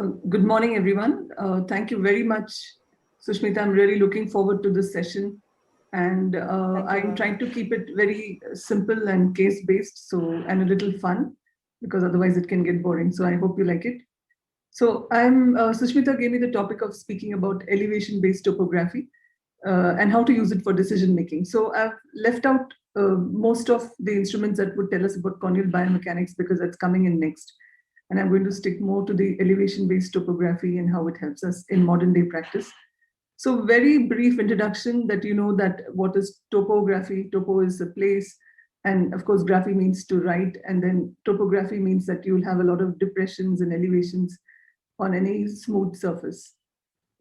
Good morning, everyone. Thank you very much, Sushmita. I'm really looking forward to this session. And I'm trying to keep it very simple and case-based, and a little fun, because otherwise it can get boring. So I hope you like it. So Sushmita gave me the topic of speaking about elevation-based topography and how to use it for decision making. So I've left out most of the instruments that would tell us about corneal biomechanics because that's coming in next. And I'm going to stick more to the elevation-based topography and how it helps us in modern day practice. So very brief introduction that you know that what is topography. Topo is a place, and of course graphy means to write, and then topography means that you'll have a lot of depressions and elevations on any smooth surface.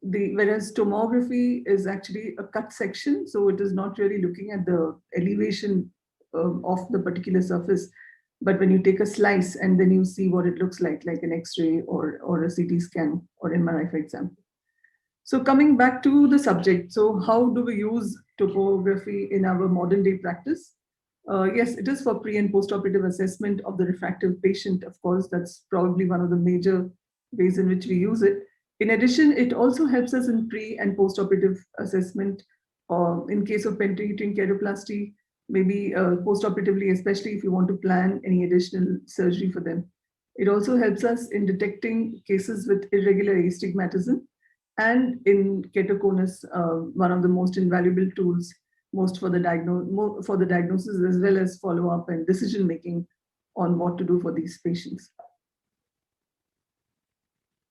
Whereas tomography is actually a cut section, so it is not really looking at the elevation of the particular surface, but when you take a slice and then you see what it looks like an X-ray or a CT scan or MRI, for example. So coming back to the subject, so how do we use topography in our modern day practice? Yes, it is for pre and post-operative assessment of the refractive patient. Of course, that's probably one of the major ways in which we use it. In addition, it also helps us in pre and post-operative assessment in case of penetrating keratoplasty, maybe post-operatively, especially if you want to plan any additional surgery for them. It also helps us in detecting cases with irregular astigmatism, and in keratoconus, one of the most invaluable tools, most for the diagnosis as well as follow-up and decision-making on what to do for these patients.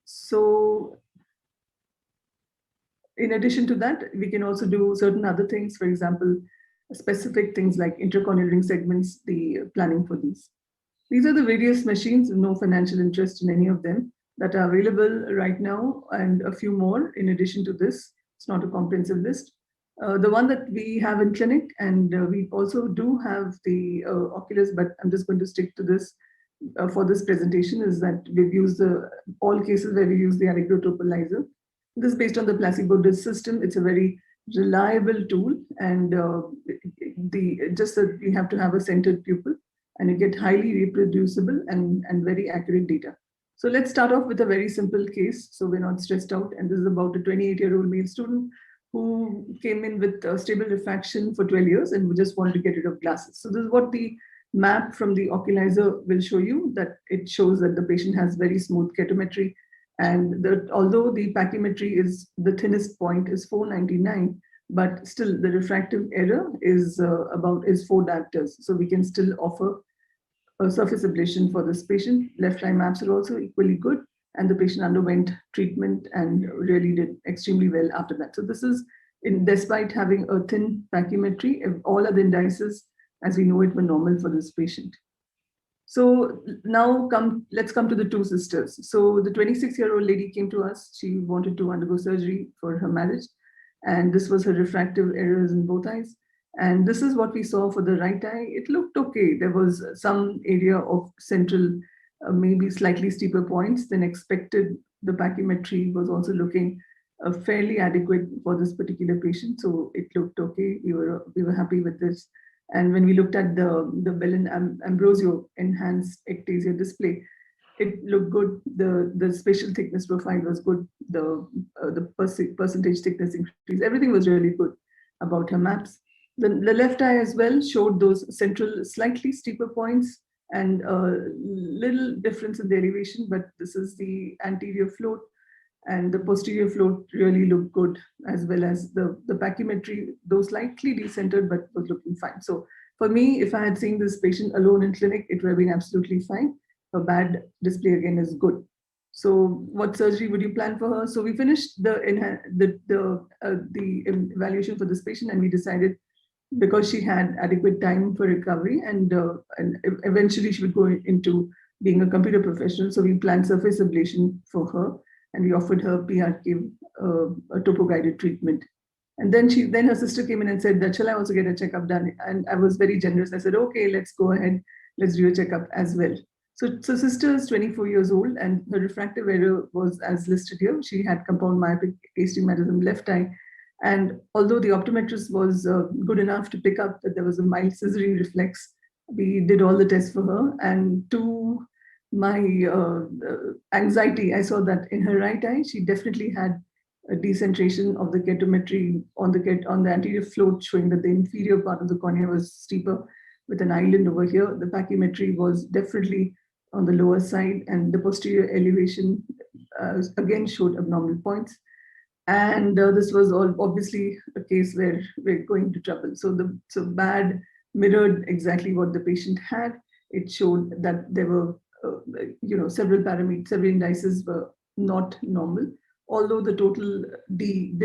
So in addition to that, we can also do certain other things, for example, specific things like intracorneal ring segments, the planning for these. These are the various machines, no financial interest in any of them, that are available right now, and a few more in addition to this. It's not a comprehensive list. The one that we have in clinic, and we also do have the Oculus, but I'm just going to stick to this for this presentation, is that we've used all cases where we use the Allegro-Topalizer. This is based on the placebo disc system. It's a very reliable tool, and just that we have to have a centered pupil, and you get highly reproducible and very accurate data. So let's start off with a very simple case, so we're not stressed out. And this is about a 28-year-old male student who came in with stable refraction for 12 years and we just wanted to get rid of glasses. So this is what the map from the Oculizer will show you, that it shows that the patient has very smooth keratometry. And although the pachymetry is the thinnest point is 499, but still the refractive error is 4 diopters. So we can still offer a surface ablation for this patient. Left eye maps are also equally good, and the patient underwent treatment and really did extremely well after that. So this is despite having a thin pachymetry, all other indices as we know it were normal for this patient. So now let's come to the two sisters. So the 26-year-old lady came to us. She wanted to undergo surgery for her marriage, and this was her refractive errors in both eyes. And this is what we saw for the right eye. It looked okay. There was some area of central, maybe slightly steeper points than expected. The pachymetry was also looking fairly adequate for this particular patient. So it looked okay. We were happy with this. And when we looked at the Bellin-Ambrosio enhanced ectasia display, it looked good. The spatial thickness profile was good. The percentage thickness increase. Everything was really good about her maps. The left eye as well showed those central, slightly steeper points and a little difference in the elevation, but this is the anterior float, and the posterior float really looked good, as well as the pachymetry, though slightly decentered, but was looking fine. So for me, if I had seen this patient alone in clinic, it would have been absolutely fine. A bad display again is good. So what surgery would you plan for her? So we finished the evaluation for this patient, and we decided, because she had adequate time for recovery and eventually she would go into being a computer professional. So we planned surface ablation for her, and we offered her PRK, a topo-guided treatment. And then her sister came in and said that, shall I also get a checkup done? And I was very generous. I said, okay, let's go ahead. Let's do a checkup as well. So sister is 24 years old, and her refractive error was as listed here. She had compound myopic astigmatism left eye. And although the optometrist was good enough to pick up that there was a mild scissoring reflex, we did all the tests for her, and 2 my anxiety, I saw that in her right eye, she definitely had a decentration of the ketometry on the anterior float, showing that the inferior part of the cornea was steeper with an island over here. The pachymetry was definitely on the lower side, and the posterior elevation again showed abnormal points. And this was all obviously a case where we're going to trouble. So BAD mirrored exactly what the patient had. It showed that there were several parameters, several indices were not normal, although the total D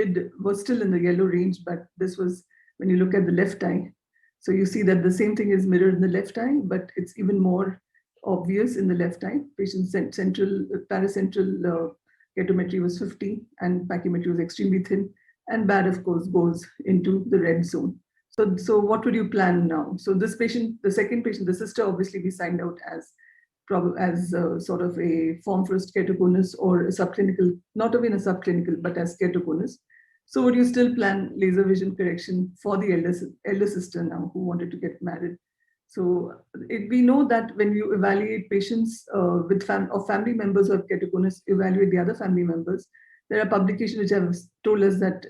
was still in the yellow range. But this was when you look at the left eye. So you see that the same thing is mirrored in the left eye, but it's even more obvious in the left eye. Patient's central paracentral ketometry was 50 and pachymetry was extremely thin, and BAD of course goes into the red zone. So what would you plan now? So this patient, the second patient, the sister, obviously we signed out as sort of a form first keratoconus or a subclinical, not even a subclinical, but as keratoconus. So would you still plan laser vision correction for the elder sister now who wanted to get married? So we know that when you evaluate patients with family members who have keratoconus, evaluate the other family members, there are publications which have told us that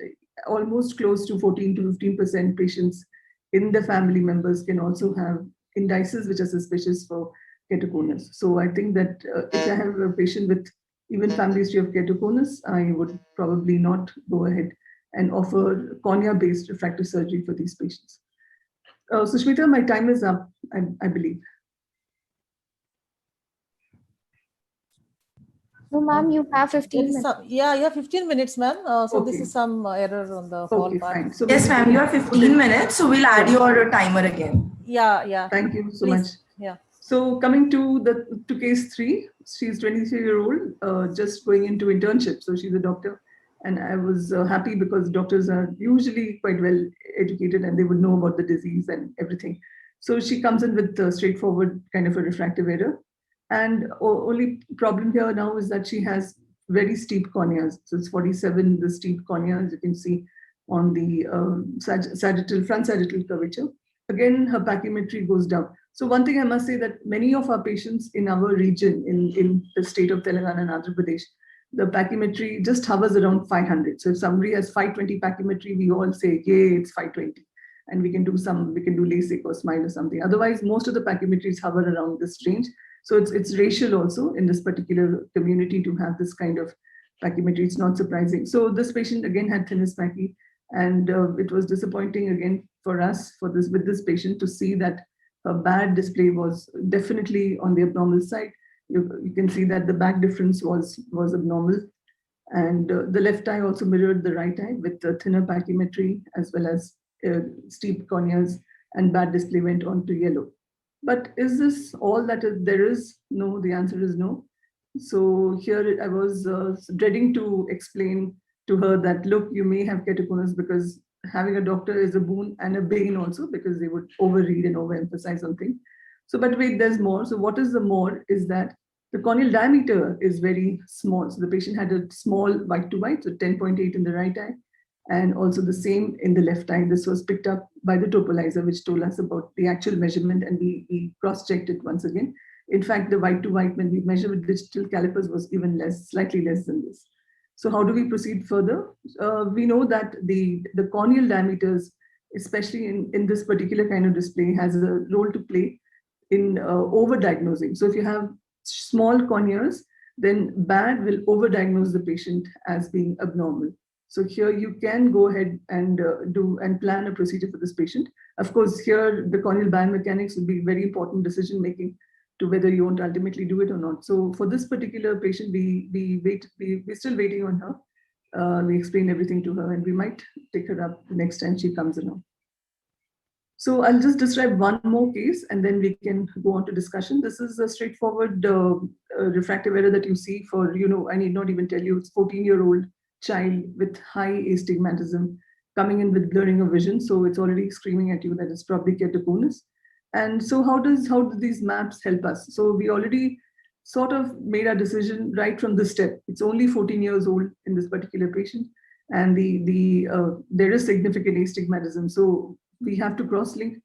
almost close to 14 to 15% patients in the family members can also have indices which are suspicious for keratoconus. So I think that if I have a patient with even family history of keratoconus, I would probably not go ahead and offer cornea-based refractive surgery for these patients. Sushmita, my time is up, I believe. No, ma'am, you have 15 minutes. Yeah, 15 minutes, ma'am. So Okay. This is some error on the Okay, part. fine. So yes, ma'am, you have 15 minutes, so we'll add your timer again. Yeah. Thank you so Please. much. Yeah. So coming to case 3, she's 23-year-old, just going into internship. So she's a doctor, and I was happy because doctors are usually quite well educated and they would know about the disease and everything. So she comes in with a straightforward kind of a refractive error. And only problem here now is that she has very steep corneas. So it's 47, the steep corneas you can see on the front sagittal curvature. Again, her pachymetry goes down. So one thing I must say that many of our patients in our region, in the state of Telangana and Andhra Pradesh, the pachymetry just hovers around 500. So if somebody has 520 pachymetry, we all say, yay, it's 520. And we can do LASIK or SMILE or something. Otherwise, most of the pachymetries hover around this range. So it's racial also in this particular community to have this kind of pachymetry. It's not surprising. So this patient again had thinnest pachy, and it was disappointing again for us with this patient to see that a BAD display was definitely on the abnormal side. You can see that the back difference was abnormal, and the left eye also mirrored the right eye with the thinner pachymetry as well as steep corneas, and BAD display went on to yellow. But is this all that there is? No, the answer is no. So here I was dreading to explain to her that, look, you may have keratoconus because having a doctor is a boon and a bane also, because they would overread and overemphasize something. So, but wait, there's more. So what is the more is that the corneal diameter is very small. So the patient had a small white to white, so 10.8 in the right eye, and also the same in the left eye. This was picked up by the topolizer, which told us about the actual measurement, and we cross-checked it once again. In fact, the white to white, when we measure with digital calipers, was even less, slightly less than this. So how do we proceed further? We know that the corneal diameters, especially in this particular kind of display, has a role to play in overdiagnosing. So if you have small corneas, then BAD will overdiagnose the patient as being abnormal. So here you can go ahead and plan a procedure for this patient. Of course, here the corneal biomechanics will be very important decision making to whether you want to ultimately do it or not. So for this particular patient, we're still waiting on her. We explain everything to her, and we might take her up the next time she comes along. So I'll just describe one more case and then we can go on to discussion. This is a straightforward refractive error that you see for, I need not even tell you, it's 14-year-old child with high astigmatism coming in with blurring of vision. So it's already screaming at you that it's probably keratoconus. And so how do these maps help us? So we already sort of made our decision right from this step. It's only 14 years old in this particular patient, and there is significant astigmatism. So we have to cross-link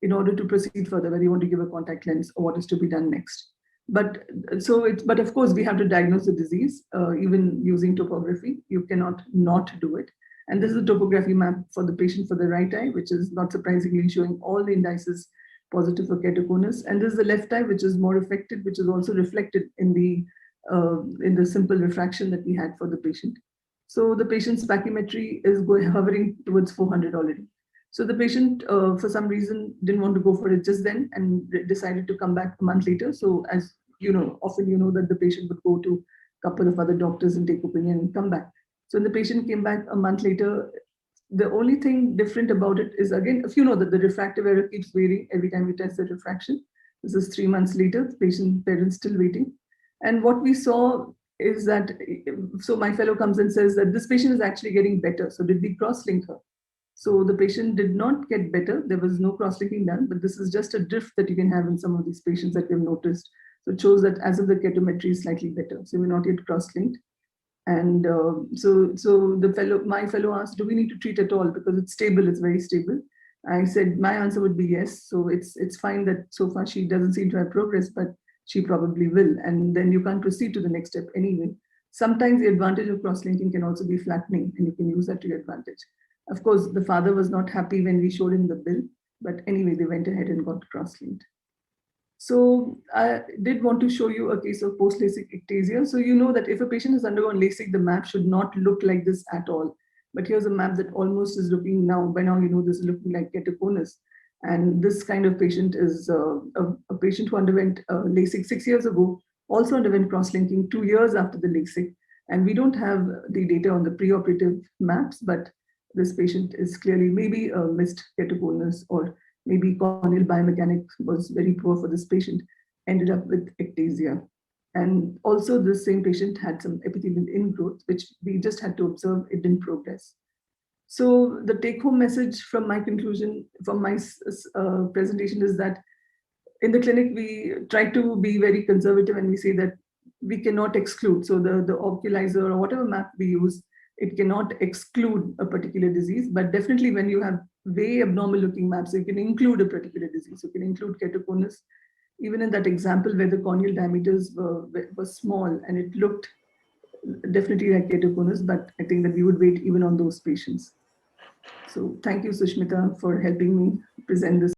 in order to proceed further, whether you want to give a contact lens or what is to be done next. But but of course, we have to diagnose the disease, even using topography. You cannot not do it. And this is a topography map for the patient for the right eye, which is not surprisingly showing all the indices positive for keratoconus. And this is the left eye, which is more affected, which is also reflected in the simple refraction that we had for the patient. So the patient's pachymetry is hovering towards 400 already. So the patient, for some reason, didn't want to go for it just then and decided to come back a month later. So as you know, often you know that the patient would go to a couple of other doctors and take opinion and come back. So when the patient came back a month later, the only thing different about it is, again, if you know that the refractive error keeps varying every time we test the refraction. This is 3 months later, the parents still waiting. And what we saw is that, so my fellow comes and says that this patient is actually getting better. So did we cross-link her? So the patient did not get better. There was no cross-linking done, but this is just a drift that you can have in some of these patients that we've noticed. So it shows that as of the keratometry is slightly better. So we're not yet cross-linked. And so my fellow asked, do we need to treat at all? Because it's stable, it's very stable. I said, my answer would be yes. So it's fine that so far she doesn't seem to have progress, but she probably will. And then you can't proceed to the next step anyway. Sometimes the advantage of cross-linking can also be flattening, and you can use that to your advantage. Of course, the father was not happy when we showed him the bill, but anyway, they went ahead and got cross-linked. So I did want to show you a case of post-LASIK ectasia. So you know that if a patient has undergone LASIK, the map should not look like this at all. But here's a map that almost is looking now. By now, you know this is looking like keratoconus. And this kind of patient is a patient who underwent LASIK 6 years ago, also underwent cross-linking 2 years after the LASIK. And we don't have the data on the preoperative maps, but this patient is clearly maybe a missed keratoconus, or maybe corneal biomechanics was very poor for this patient, ended up with ectasia. And also the same patient had some epithelial ingrowth, which we just had to observe, it didn't progress. So the take-home message from my conclusion, from my presentation, is that in the clinic, we try to be very conservative and we say that we cannot exclude. So the oculizer or whatever map we use, it cannot exclude a particular disease, but definitely when you have way abnormal looking maps, you can include a particular disease. You can include keratoconus. Even in that example where the corneal diameters were small and it looked definitely like keratoconus, but I think that we would wait even on those patients. So thank you, Sushmita, for helping me present this.